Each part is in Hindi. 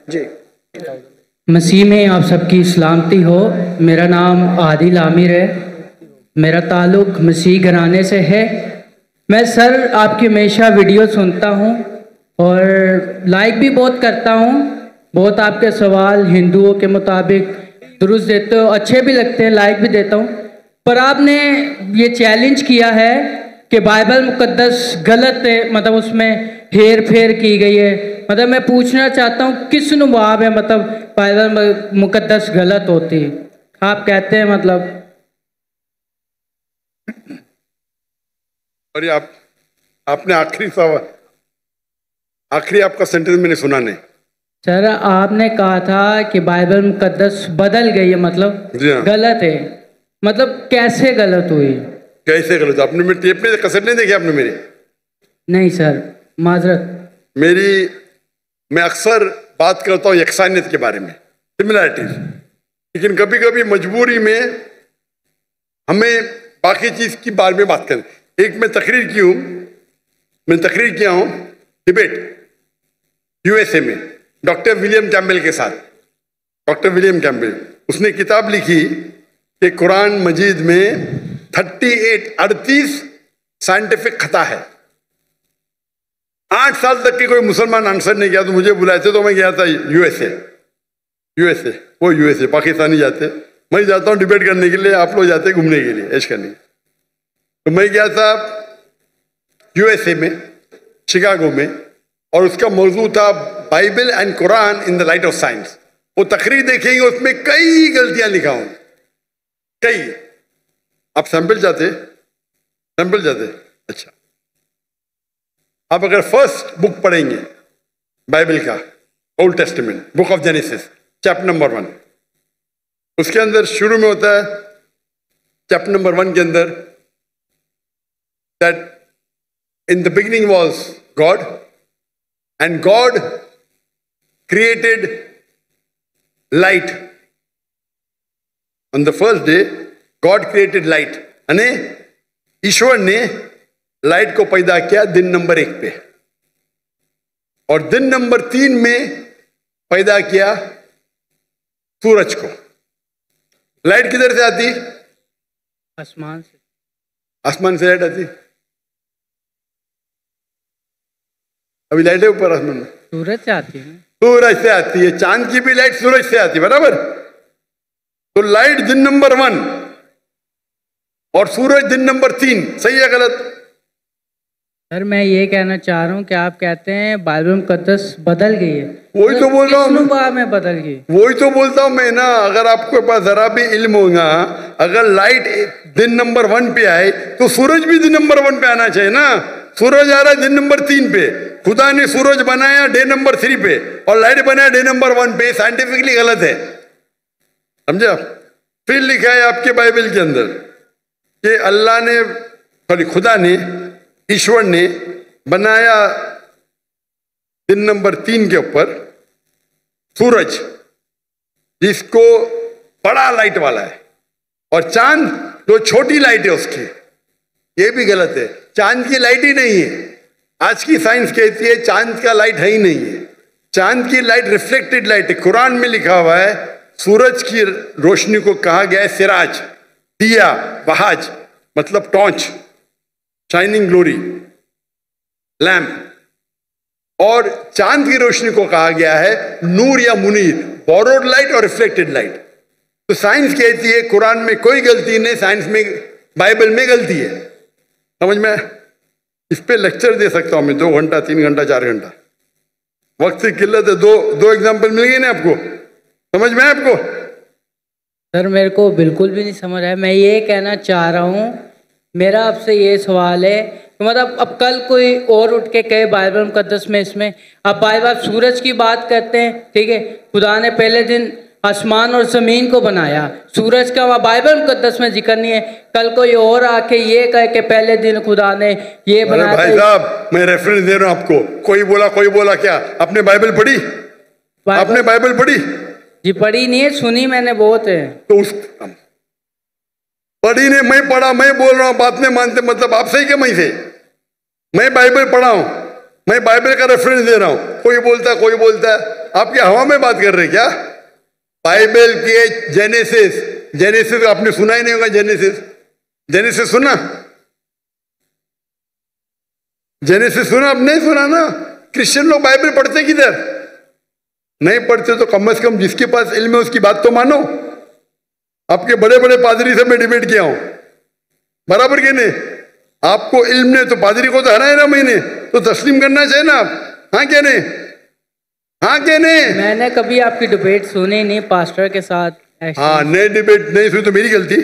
जी। मसीह में आप सबकी सलामती हो। मेरा नाम आदिल आमिर है। मेरा ताल्लुक़ मसीह घराने से है। मैं सर आपकी हमेशा वीडियो सुनता हूँ और लाइक भी बहुत करता हूँ। बहुत आपके सवाल हिंदुओं के मुताबिक दुरुस्त देते हो, अच्छे भी लगते हैं, लाइक भी देता हूँ। पर आपने ये चैलेंज किया है कि बाइबल मुकद्दस गलत है, मतलब उसमें हेर फेर की गई है। मतलब मैं पूछना चाहता हूँ किस नुबाब है, मतलब बाइबल मुकद्दस गलत होती है? आप कहते हैं मतलब। और ये आपने आखिरी सवाल, आखिरी आपका सेंटेंस मैंने सुना नहीं सर। आपने कहा था कि बाइबल मुकद्दस बदल गई है, मतलब हाँ। गलत है। मतलब कैसे गलत हुई? कैसे गलत? आपने मेरे टेप में कसर नहीं देखी आपने मेरी? नहीं सर, माजरत। मैं अक्सर बात करता हूँ यकसानियत के बारे में, सिमिलैरिटीज, लेकिन कभी कभी मजबूरी में हमें बाकी चीज की बारे में बात करें। एक मैं तकरीर किया हूँ डिबेट यूएसए में डॉक्टर विलियम कैम्बेल के साथ। डॉक्टर विलियम कैम्बेल, उसने किताब लिखी कि कुरान मजीद में 38 साइंटिफिक खता है। 8 साल तक के कोई मुसलमान आंसर नहीं किया, तो मुझे बुलाए थे, तो मैं गया था यूएसए। वो यूएसए, पाकिस्तानी जाते, मैं जाता हूँ डिबेट करने के लिए, आप लोग जाते घूमने के लिए, ऐश करने। तो मैं गया था यूएसए में, शिकागो में, और उसका मौजू था Bible and Quran in the light of science. वो तकरीर देखेंगे, उसमें कई गलतियां लिखा हूं, कई। आप सैंपल जाते? अच्छा, आप अगर फर्स्ट बुक पढ़ेंगे बाइबल का, old testament, book of genesis, chapter number 1, उसके अंदर शुरू में होता है, चैप्टर नंबर 1 के अंदर, that in the beginning was God and God created light. On the first day God created light, यानी ईश्वर ने लाइट को पैदा किया दिन नंबर 1 पे, और दिन नंबर 3 में पैदा किया सूरज को। लाइट किधर से आती? आसमान से। आसमान से लाइट आती? अभी लाइट है ऊपर आसमान में? सूरज से आती है। सूरज से आती है। चांद की भी लाइट सूरज से आती है, बराबर? तो लाइट दिन नंबर 1 और सूरज दिन नंबर 3, सही है गलत? सर मैं ये कहना चाह रहा हूँ कि आप कहते हैं बाइबल मुकद्दस बदल गई है। वही तो बोल रहा हूँ मैं, बदल गई। वही तो बोलता हूँ मैं ना। अगर आपके पास जरा भी इल्म होगा, अगर लाइट दिन नंबर 1 पे आए तो सूरज भी दिन नंबर 1 पे आना चाहिए ना। सूरज आ रहा है दिन नंबर 3 पे, खुदा ने सूरज बनाया डे नंबर 3 पे और लाइट बनाया डे नंबर 1 पे। साइंटिफिकली गलत है, समझे आप? फिर लिखा है आपके बाइबल के अंदर कि अल्लाह ने, सॉरी, खुदा ने, ईश्वर ने बनाया दिन नंबर 3 के ऊपर सूरज, जिसको बड़ा लाइट वाला है, और चांद जो छोटी लाइट है उसकी। ये भी गलत है, चांद की लाइट ही नहीं है। आज की साइंस कहती है चांद का लाइट है ही नहीं है। चांद की लाइट रिफ्लेक्टेड लाइट है। कुरान में लिखा हुआ है सूरज की रोशनी को कहा गया है सिराज, दिया, वहाज, मतलब टॉर्च, शाइनिंग ग्लोरी, लैम्प। और चांद की रोशनी को कहा गया है नूर या मुनीर, बोरोड लाइट और रिफ्लेक्टेड लाइट। तो साइंस कहती है कुरान में कोई गलती नहीं, साइंस में, बाइबल में गलती है। समझ में? इस पे लेक्चर दे सकता हूं मैं 2 घंटा, 3 घंटा, 4 घंटा। वक्त की किल्लत है। दो एग्जाम्पल मिल गए ना आपको? समझ में आपको? सर मेरे को बिल्कुल भी नहीं समझ आया। मैं ये कहना चाह रहा हूँ, मेरा आपसे ये सवाल है, मतलब अब कल कोई और उठ के कहे बाइबल मुकद्दस में, इसमें अब बाइबल सूरज की बात करते हैं, ठीक है, खुदा ने पहले दिन आसमान और ज़मीन को बनाया, सूरज का बाइबल मुकद्दस में जिक्र नहीं है। कल कोई और आके ये कहे कि पहले दिन खुदा ने ये बनाया। भाई साहब मैं रेफरेंस दे रहा हूं आपको। कोई बोला क्या? आपने बाइबल पढ़ी? आपने बाइबल पढ़ी? जी पढ़ी नहीं है, सुनी मैंने बहुत है। तो उस पढ़ी ने, मैं पढ़ा, मैं बोल रहा हूं, बात नहीं मानते, मतलब आप सही क्या मैं से? मैं बाइबल पढ़ा हूं, मैं बाइबल का रेफरेंस दे रहा हूं। कोई बोलता है आपके हवा में बात कर रहे क्या? बाइबल के जेनेसिस आपने सुना ही नहीं होगा। जेनेसिस सुना? जेनेसिस सुना? आप नहीं सुना ना। क्रिश्चियन लोग बाइबल पढ़ते किधर? नहीं पढ़ते तो कम से कम जिसके पास इल्म है उसकी बात तो मानो। आपके बड़े बड़े पादरी से मैं डिबेट किया हूं, बराबर के नहीं? आपको इल्म नहीं तो पादरी को तो हराए ना मैंने, तो तस्लीम करना चाहिए ना आप। हाँ क्या नहीं? हाँ क्या नहीं? मैंने कभी आपकी डिबेट सुनी नहीं पास्टर के साथ। हाँ, नहीं डिबेट नहीं सुनी तो मेरी गलती।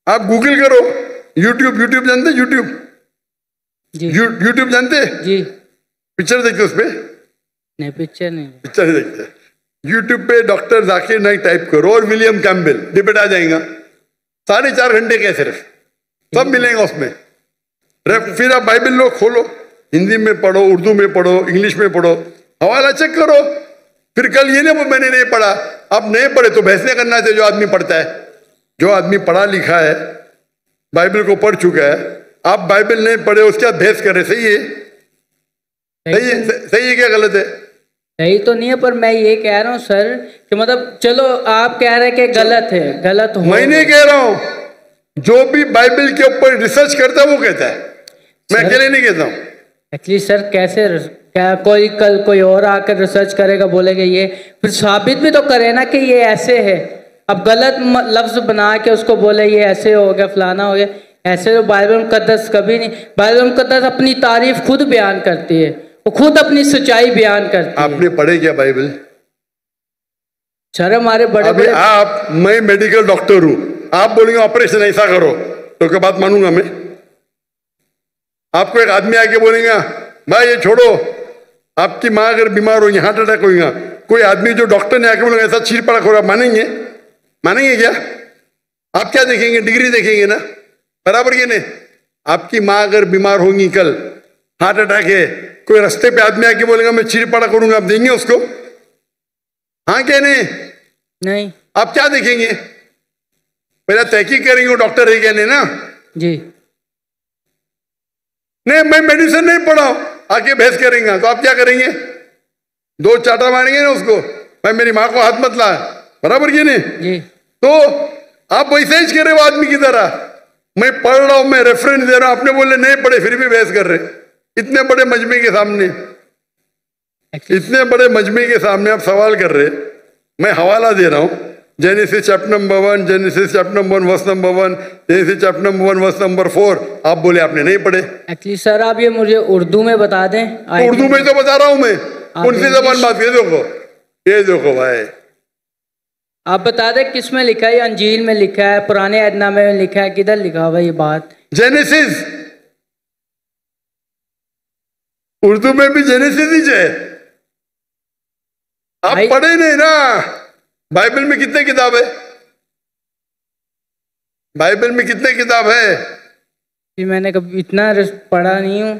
आप गूगल करो, यूट्यूब जानते? यूट्यूब जी, यूट्यूब जानते जी। पिक्चर देखते उस पे? नहीं, पिक्चर नहीं। पिक्चर देखते। यूट्यूब पे डॉक्टर जाकिर नाइक टाइप करो और विलियम कैम्पबेल, डिबेट आ जाएगा। 4.5 घंटे के सिर्फ, सब मिलेगा उसमें। फिर आप बाइबल लो, खोलो, हिंदी में पढ़ो, उर्दू में पढ़ो, इंग्लिश में पढ़ो, हवाला चेक करो। फिर कल ये नहीं मैंने नहीं पढ़ा। आप नहीं पढ़े तो बहस नहीं करना चाहिए। जो आदमी पढ़ता है, जो आदमी पढ़ा लिखा है, बाइबल को पढ़ चुका है, आप बाइबल नहीं पढ़े उसके बाद बहस करे, सही है? सही है क्या गलत है? सही तो नहीं है, पर मैं ये कह रहा हूँ सर कि मतलब चलो आप कह रहे हैं कि गलत है, गलत हो। मैं नहीं कह रहा हूँ, जो भी बाइबल के ऊपर रिसर्च करता है वो कहता है, मैं अकेले नहीं कहता हूँ। एक्चुअली सर कैसे, क्या कोई कल कोई और आकर रिसर्च करेगा, बोलेगा ये, फिर साबित भी तो करे ना कि ये ऐसे है। अब गलत लफ्ज बना के उसको बोले ये ऐसे हो गया, फलाना हो गया, ऐसे तो बाइबल मुकद्दस कभी नहीं। बाइबल मुकद्दस अपनी तारीफ खुद बयान करती है, वो खुद अपनी सच्चाई बयान करती है। आपने पढ़े क्या बाइबल? सर हमारे बड़े अभी आप, मैं मेडिकल डॉक्टर हूं, आप बोलेंगे ऑपरेशन ऐसा करो तो क्या बात मानूंगा मैं? आपको एक आदमी आके बोलेगा भाई ये छोड़ो, आपकी माँ अगर बीमार होगी, हार्ट अटैक होगा, कोई आदमी जो डॉक्टर ने आके बोलेगा ऐसा चीर पड़ा खोरा, मानेंगे? मानेंगे क्या? आप क्या देखेंगे? डिग्री देखेंगे ना, बराबर ये नहीं? आपकी माँ अगर बीमार होंगी, कल हार्ट अटैक है, कोई रास्ते पे आदमी आके बोलेगा मैं चीर पड़ा करूंगा, आप देंगे उसको? हाँ क्या नहीं? आप क्या देखेंगे? पहले तहकीक करेंगे वो डॉक्टर है क्या नहीं ना जी। नहीं, मैं मेडिसिन नहीं पढ़ा, आके बहस करेंगे तो आप क्या करेंगे? 2 चाटा मारेंगे ना उसको, भाई मेरी माँ को हाथ मत ला, बराबर ये नहीं जी। तो आप वैसे ही करे वो आदमी की तरह, मैं पढ़ रहा हूं, मैं रेफरेंस दे रहा हूं, आपने बोले नहीं पढ़े फिर भी बहस कर रहे। इतने बड़े मजमे के सामने, इतने बड़े मजमे के सामने आप सवाल कर रहे, मैं हवाला दे रहा हूं, Genesis chapter number 1, Genesis chapter number 1 verse number 1, Genesis chapter number 1 verse number 4, आप बोले आपने नहीं पढ़े। एक्चुअली सर आप ये मुझे उर्दू में बता दें। तो उर्दू में तो बता रहा हूं मैं, कौन सी जबान बात? ये देखो भाई, आप बता दें किस में लिखा है? अंजील में लिखा है, पुराने अहदनामे में लिखा है, किधर लिखा हुआ ये बात? जेनेसिस, उर्दू में भी जेनेसिस ही है। आप पढ़े नहीं ना। बाइबल में कितने किताब है? बाइबल में कितने किताब है? जी मैंने कभी इतना पढ़ा नहीं हूँ।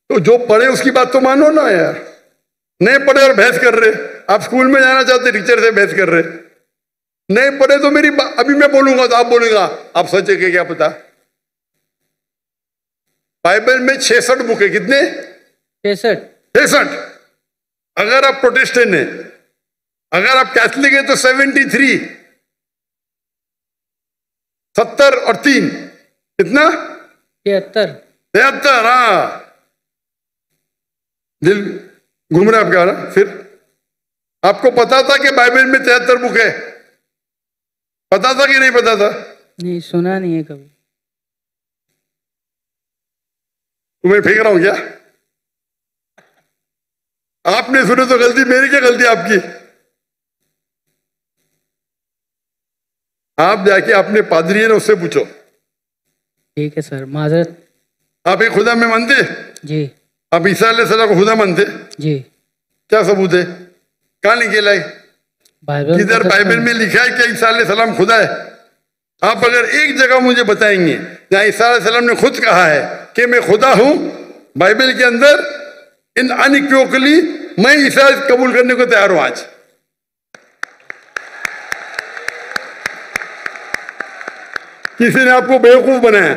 तो जो पढ़े उसकी बात तो मानो ना यार। नहीं पढ़े और बहस कर रहे, आप स्कूल में जाना चाहते टीचर से बहस कर रहे, नहीं पढ़े तो मेरी अभी मैं बोलूंगा तो आप बोलेगा आप सच है क्या पता? बाइबल में 66 बुक है। कितने? 66। अगर आप प्रोटेस्टेंट है, अगर आप कैथलिक है तो 73, 70 और 3 कितना? 73। हाँ, दिल घूम रहा है आपका ना। फिर आपको पता था कि बाइबल में 73 बुक है? पता था कि नहीं पता था? नहीं, सुना नहीं है कभी। तुम्हें फेंक रहा हूं क्या? आपने सुने तो गलती मेरी, क्या गलती आपकी? आप जाके अपने पादरी है ना उससे पूछो। ठीक है सर, माजरत। आप एक खुदा में मानते? जी। आप ईसा अलैहिस्सलाम को खुदा मानते? जी। क्या सबूत है? कहां लिखे है? बाइबल। किधर बाइबल में लिखा है कि ईसा अलैहिस्सलाम खुदा है? आप अगर एक जगह मुझे बताएंगे जहां ईसा अलैहिस्सलाम ने खुद कहा है कि मैं खुदा हूं, बाइबल के अंदर इन अनइक्विवोकली, मैं ईसा कबूल करने को तैयार हूं आज। किसी ने आपको बेवकूफ बनाया?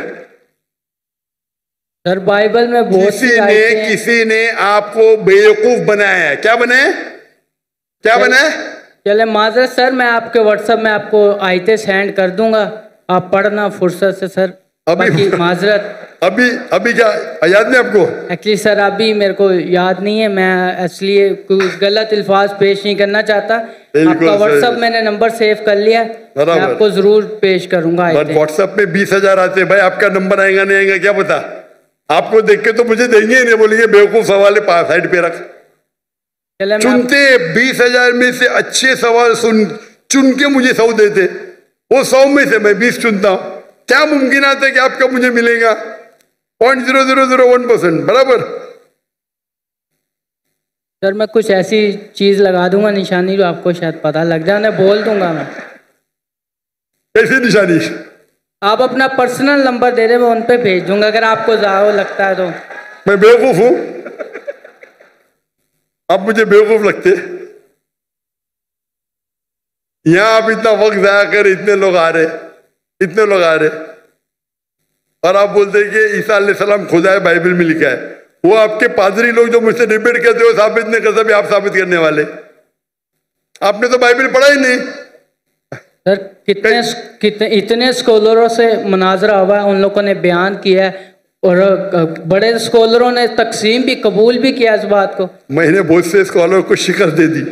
सर बाइबल में बहुत किसी ने आपको बेवकूफ बनाया है। क्या बनाया? क्या बनाया? चले माजरत सर, मैं आपके व्हाट्सएप में आपको आयतें सेंड कर दूंगा, आप पढ़ना फुर्सत से सर। अभी माजरत अभी क्या याद नहीं आपको? एक्चुअली सर अभी मेरे को याद नहीं है, मैं इसलिए कोई गलत अल्फाज पेश नहीं करना चाहता। आपका व्हाट्सएप मैंने नंबर सेव कर लिया, मैं आपको जरूर पेश करूंगा। व्हाट्सएप में 20,000 आते हैं भाई, आपका नंबर आएगा नहीं आएगा क्या पता? आपको देख के तो मुझे देंगे ही नहीं, बोलेंगे बेवकूफ सवाल है साइड पे रख। चुनते 20,000 में से अच्छे सवाल चुन के मुझे 100 देते, वो 100 में से मैं 20 चुनता हूं। क्या मुमकिन आता है कि आपका मुझे मिलेगा? 0.0001%। बराबर सर मैं कुछ ऐसी चीज लगा दूंगा निशानी जो आपको शायद पता लग जाए, बोल दूंगा मैं। कैसी निशानी? आप अपना पर्सनल नंबर दे दे, मैं उन पे भेज दूंगा अगर आपको ज्यादा लगता है तो। मैं बेवकूफ हूं? आप मुझे बेवकूफ लगते? यहां आप इतना वक्त जाया कर, इतने लोग आ रहे और आप बोलते कि ईसा अलैहिस्सलाम खुदा है, बाइबल में लिखा है। वो आपके पादरी लोग जो मुझसे डिबेट करते हो साबित नहीं कर सकते, आप साबित करने वाले। आपने तो बाइबल पढ़ा ही नहीं सर। कितने इतने स्कॉलरों से मुनाजरा हुआ है, उन लोगों ने बयान किया है और बड़े स्कॉलरों ने तकसीम भी कबूल भी किया इस बात को। मैंने बहुत से स्कॉलर को शिकस्त दे दी,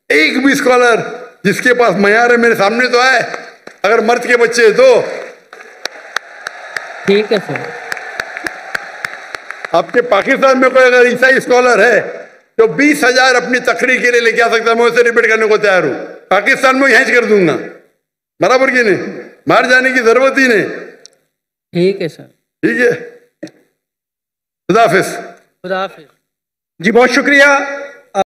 एक भी स्कॉलर जिसके पास मयार है मेरे सामने तो आए, अगर मर्द के बच्चे है तो। ठीक है सर। आपके पाकिस्तान में कोई अगर ईसाई स्कॉलर है तो 20,000 अपनी तकरीर के लिए लेके आ सकता है, मैं उसे रिपीट करने को तैयार हूं। पाकिस्तान में हैंच कर दूंगा, बराबर की नहीं, बाहर जाने की जरूरत ही नहीं। ठीक है सर। ठीक है, खुदा हाफिज। खुदा हाफिज। जी बहुत शुक्रिया।